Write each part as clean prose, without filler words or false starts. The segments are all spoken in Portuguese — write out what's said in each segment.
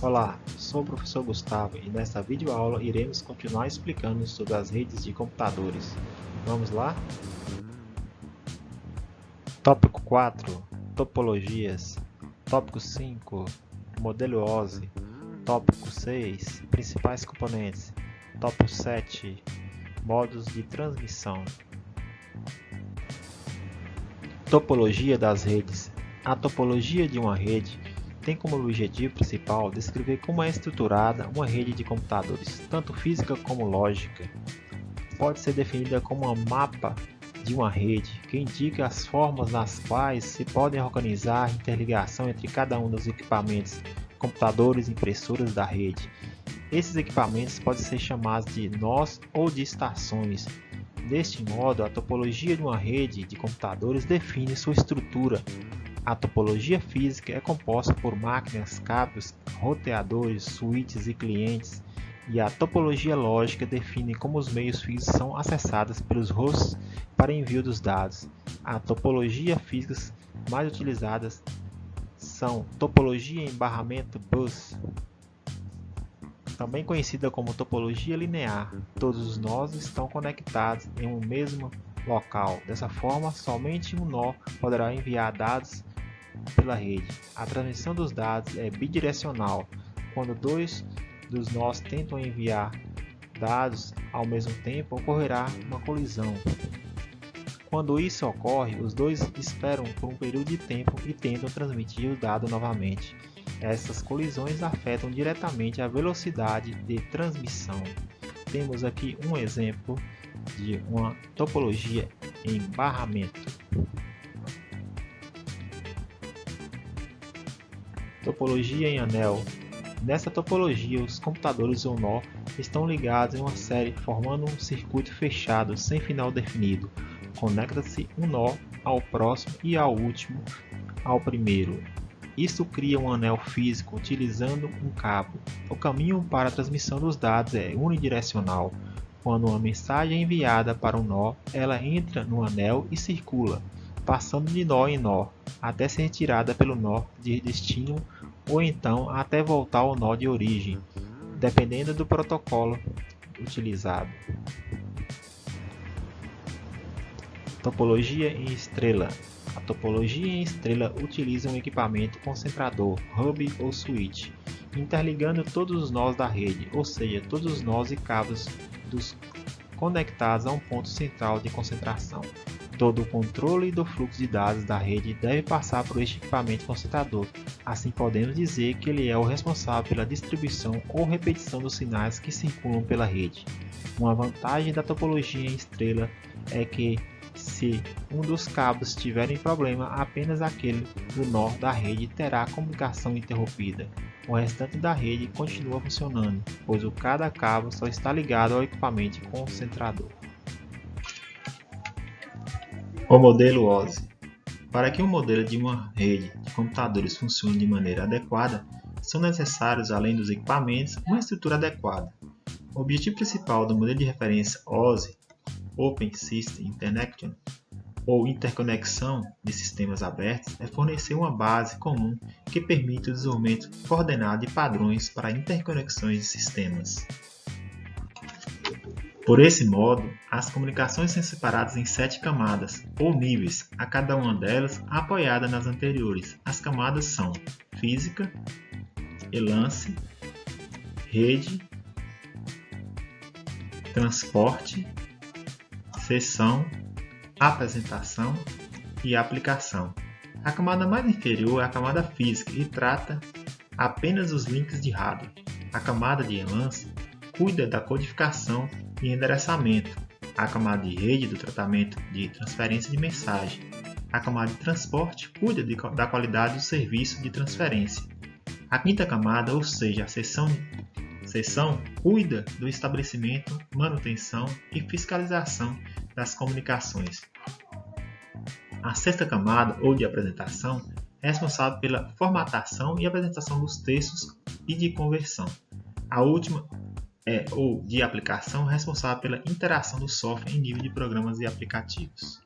Olá, sou o professor Gustavo e nesta videoaula iremos continuar explicando sobre as redes de computadores. Vamos lá? Tópico 4, Topologias. Tópico 5, Modelo OSI. Tópico 6, Principais componentes. Tópico 7, Modos de transmissão. Topologia das redes. A topologia de uma rede tem como objetivo principal descrever como é estruturada uma rede de computadores, tanto física como lógica. Pode ser definida como um mapa de uma rede, que indica as formas nas quais se podem organizar a interligação entre cada um dos equipamentos, computadores e impressoras da rede. Esses equipamentos podem ser chamados de nós ou de estações. Deste modo, a topologia de uma rede de computadores define sua estrutura. A topologia física é composta por máquinas, cabos, roteadores, switches e clientes, e a topologia lógica define como os meios físicos são acessados pelos hosts para envio dos dados. As topologias físicas mais utilizadas são topologia em barramento bus, também conhecida como topologia linear. Todos os nós estão conectados em um mesmo local. Dessa forma, somente um nó poderá enviar dados pela rede. A transmissão dos dados é bidirecional. Quando dois dos nós tentam enviar dados ao mesmo tempo, ocorrerá uma colisão. Quando isso ocorre, os dois esperam por um período de tempo e tentam transmitir o dado novamente. Essas colisões afetam diretamente a velocidade de transmissão. Temos aqui um exemplo de uma topologia em barramento. Topologia em anel. Nessa topologia, os computadores ou nó estão ligados em uma série formando um circuito fechado sem final definido. Conecta-se um nó ao próximo e ao último ao primeiro. Isso cria um anel físico utilizando um cabo. O caminho para a transmissão dos dados é unidirecional. Quando uma mensagem é enviada para um nó, ela entra no anel e circula, passando de nó em nó, até ser retirada pelo nó de destino ou então até voltar ao nó de origem, dependendo do protocolo utilizado. Topologia em estrela. A topologia em estrela utiliza um equipamento concentrador, hub ou switch, interligando todos os nós da rede, ou seja, todos os nós e cabos conectados a um ponto central de concentração. Todo o controle do fluxo de dados da rede deve passar por este equipamento concentrador. Assim podemos dizer que ele é o responsável pela distribuição ou repetição dos sinais que circulam pela rede. Uma vantagem da topologia em estrela é que, se um dos cabos tiver problema, apenas aquele do nó da rede terá a comunicação interrompida. O restante da rede continua funcionando, pois cada cabo só está ligado ao equipamento concentrador. O modelo OSI. Para que um modelo de uma rede de computadores funcione de maneira adequada, são necessários, além dos equipamentos, uma estrutura adequada. O objetivo principal do modelo de referência OSI, Open System Interconnection, ou interconexão de sistemas abertos, é fornecer uma base comum que permite o desenvolvimento coordenado de padrões para interconexões de sistemas. Por esse modo, as comunicações são separadas em 7 camadas, ou níveis, a cada uma delas apoiada nas anteriores. As camadas são física, enlace, rede, transporte, sessão, apresentação e aplicação. A camada mais inferior é a camada física e trata apenas dos links de hardware. A camada de enlace cuida da codificação e endereçamento. A camada de rede do tratamento de transferência de mensagem. A camada de transporte cuida da qualidade do serviço de transferência. A quinta camada, ou seja, a seção cuida do estabelecimento, manutenção e fiscalização das comunicações. A sexta camada, ou de apresentação, é responsável pela formatação e apresentação dos textos e de conversão. A última ou de aplicação, responsável pela interação do software em nível de programas e aplicativos.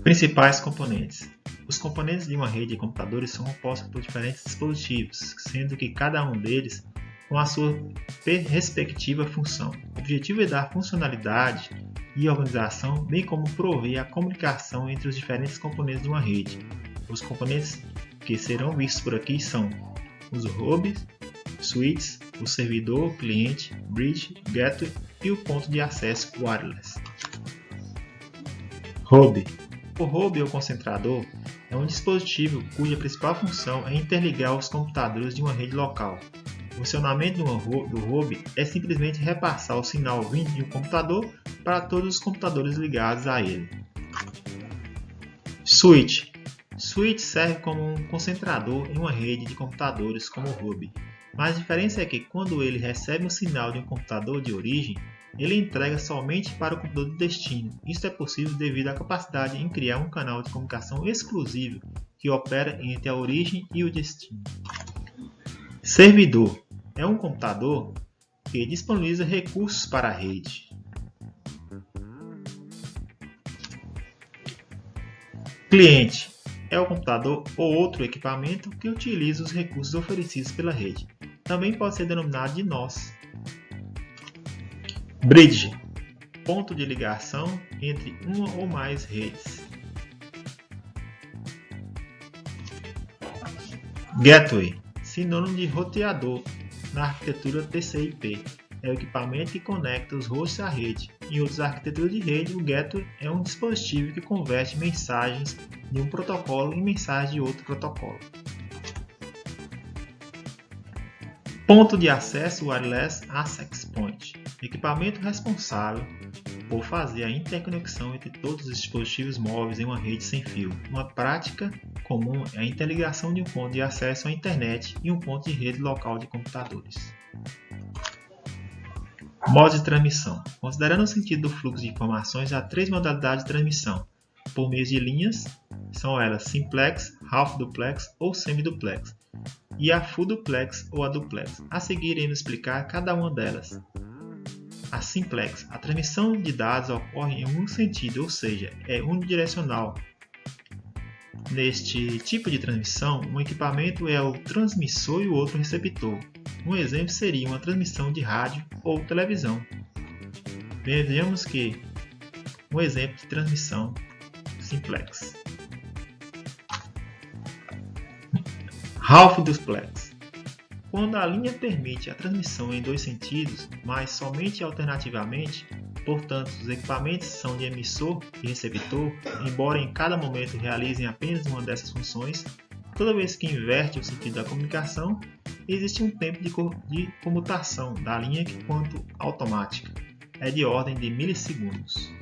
Principais componentes. Os componentes de uma rede de computadores são compostos por diferentes dispositivos, sendo que cada um deles com a sua respectiva função. O objetivo é dar funcionalidade e organização, bem como prover a comunicação entre os diferentes componentes de uma rede. Os componentes que serão vistos por aqui são os hubs, switches, o servidor, cliente, bridge, gateway e o ponto de acesso wireless. Hub. O hub ou concentrador é um dispositivo cuja principal função é interligar os computadores de uma rede local. O funcionamento do hub é simplesmente repassar o sinal vindo de um computador para todos os computadores ligados a ele. Switch. Switch serve como um concentrador em uma rede de computadores como o hub, mas a diferença é que quando ele recebe um sinal de um computador de origem, ele entrega somente para o computador de destino. Isso é possível devido à capacidade em criar um canal de comunicação exclusivo que opera entre a origem e o destino. Servidor é um computador que disponibiliza recursos para a rede. Cliente é o computador ou outro equipamento que utiliza os recursos oferecidos pela rede. Também pode ser denominado de nós. Bridge, ponto de ligação entre uma ou mais redes. Gateway, sinônimo de roteador na arquitetura TCP. É o equipamento que conecta os hosts à rede. Em outras arquiteturas de rede, o gateway é um dispositivo que converte mensagens de um protocolo em mensagens de outro protocolo. Ponto de acesso Wireless Access Point, equipamento responsável por fazer a interconexão entre todos os dispositivos móveis em uma rede sem fio. Uma prática comum é a interligação de um ponto de acesso à internet e um ponto de rede local de computadores. Modos de transmissão. Considerando o sentido do fluxo de informações, há três modalidades de transmissão, por meio de linhas, são elas simplex, half duplex ou semiduplex, e a full duplex ou a duplex. A seguir iremos explicar cada uma delas. A simplex. A transmissão de dados ocorre em um sentido, ou seja, é unidirecional. Neste tipo de transmissão, um equipamento é o transmissor e o outro receptor. Um exemplo seria uma transmissão de rádio ou televisão. Vejamos que um exemplo de transmissão simplex. Half duplex. Quando a linha permite a transmissão em dois sentidos, mas somente alternativamente, portanto, os equipamentos são de emissor e receptor, embora em cada momento realizem apenas uma dessas funções, toda vez que inverte o sentido da comunicação, existe um tempo de comutação da linha que, quanto automática, é de ordem de milissegundos.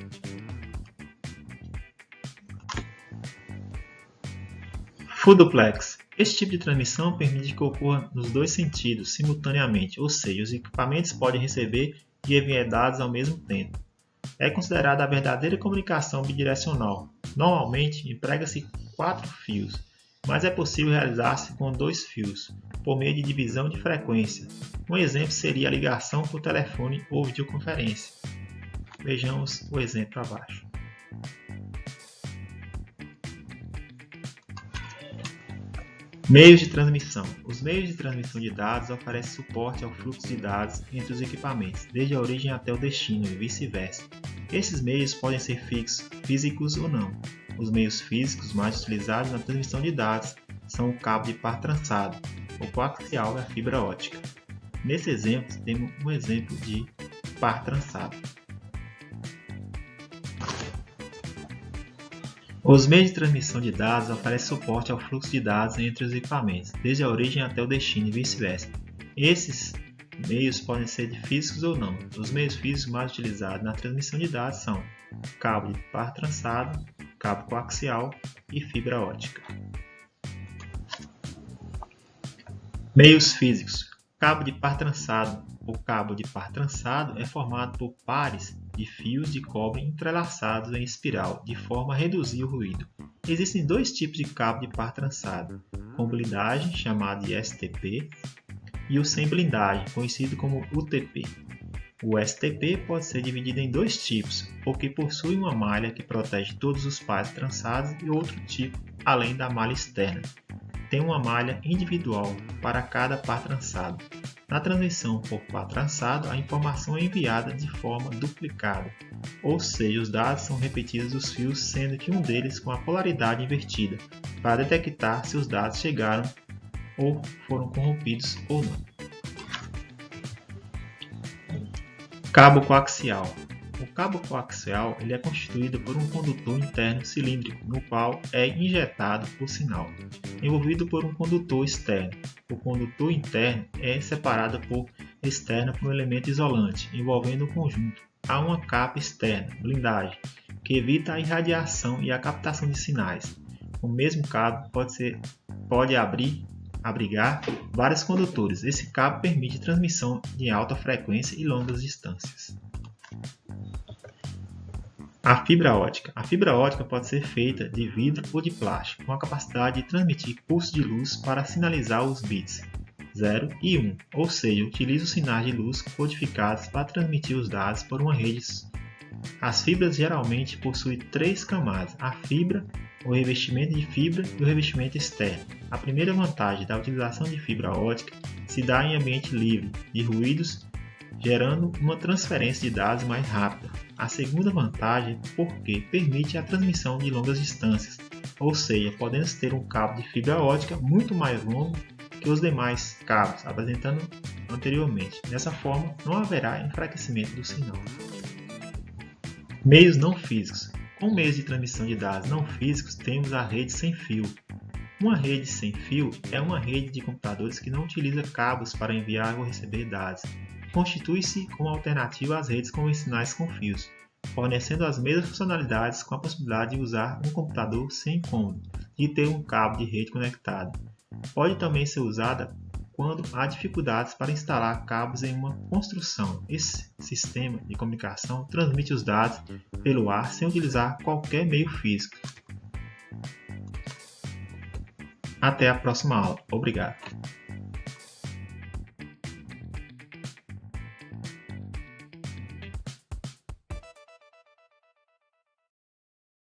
Full duplex. Esse tipo de transmissão permite que ocorra nos dois sentidos simultaneamente, ou seja, os equipamentos podem receber e enviar dados ao mesmo tempo. É considerada a verdadeira comunicação bidirecional. Normalmente, emprega-se 4 fios, mas é possível realizar-se com 2 fios, por meio de divisão de frequência. Um exemplo seria a ligação por telefone ou videoconferência. Vejamos o exemplo abaixo. Meios de transmissão. Os meios de transmissão de dados oferecem suporte ao fluxo de dados entre os equipamentos, desde a origem até o destino e vice-versa. Esses meios podem ser físicos ou não. Os meios físicos mais utilizados na transmissão de dados são o cabo de par trançado, o coaxial e a fibra ótica. Nesse exemplo, temos um exemplo de par trançado. Os meios de transmissão de dados oferecem suporte ao fluxo de dados entre os equipamentos, desde a origem até o destino e vice-versa. Esses meios podem ser físicos ou não. Os meios físicos mais utilizados na transmissão de dados são cabo de par trançado, cabo coaxial e fibra ótica. Meios físicos. Cabo de par trançado. O cabo de par trançado é formado por pares de fios de cobre entrelaçados em espiral, de forma a reduzir o ruído. Existem dois tipos de cabo de par trançado, com blindagem, chamado de STP, e o sem blindagem, conhecido como UTP. O STP pode ser dividido em dois tipos, porque possui uma malha que protege todos os pares trançados e outro tipo, além da malha externa. Tem uma malha individual para cada par trançado. Na transmissão por par trançado, a informação é enviada de forma duplicada, ou seja, os dados são repetidos dos fios, sendo que um deles com a polaridade invertida, para detectar se os dados chegaram ou foram corrompidos ou não. Cabo coaxial. O cabo coaxial é constituído por um condutor interno cilíndrico, no qual é injetado o sinal, envolvido por um condutor externo. O condutor interno é separado por externo por um elemento isolante, envolvendo o conjunto. Há uma capa externa, blindagem, que evita a irradiação e a captação de sinais. O mesmo cabo pode abrigar vários condutores. Esse cabo permite transmissão de alta frequência e longas distâncias. A fibra ótica. A fibra ótica pode ser feita de vidro ou de plástico, com a capacidade de transmitir pulsos de luz para sinalizar os bits 0 e 1, ou seja, utiliza os sinais de luz codificados para transmitir os dados por uma rede. As fibras geralmente possuem três camadas: a fibra, o revestimento de fibra e o revestimento externo. A primeira vantagem da utilização de fibra ótica se dá em ambiente livre de ruídos, gerando uma transferência de dados mais rápida. A segunda vantagem é porque permite a transmissão de longas distâncias, ou seja, podemos ter um cabo de fibra ótica muito mais longo que os demais cabos, apresentando anteriormente. Dessa forma, não haverá enfraquecimento do sinal. Meios não físicos. Com meios de transmissão de dados não físicos, temos a rede sem fio. Uma rede sem fio é uma rede de computadores que não utiliza cabos para enviar ou receber dados. Constitui-se como alternativa às redes convencionais com fios, fornecendo as mesmas funcionalidades com a possibilidade de usar um computador sem incômodo de ter um cabo de rede conectado. Pode também ser usada quando há dificuldades para instalar cabos em uma construção. Esse sistema de comunicação transmite os dados pelo ar sem utilizar qualquer meio físico. Até a próxima aula. Obrigado.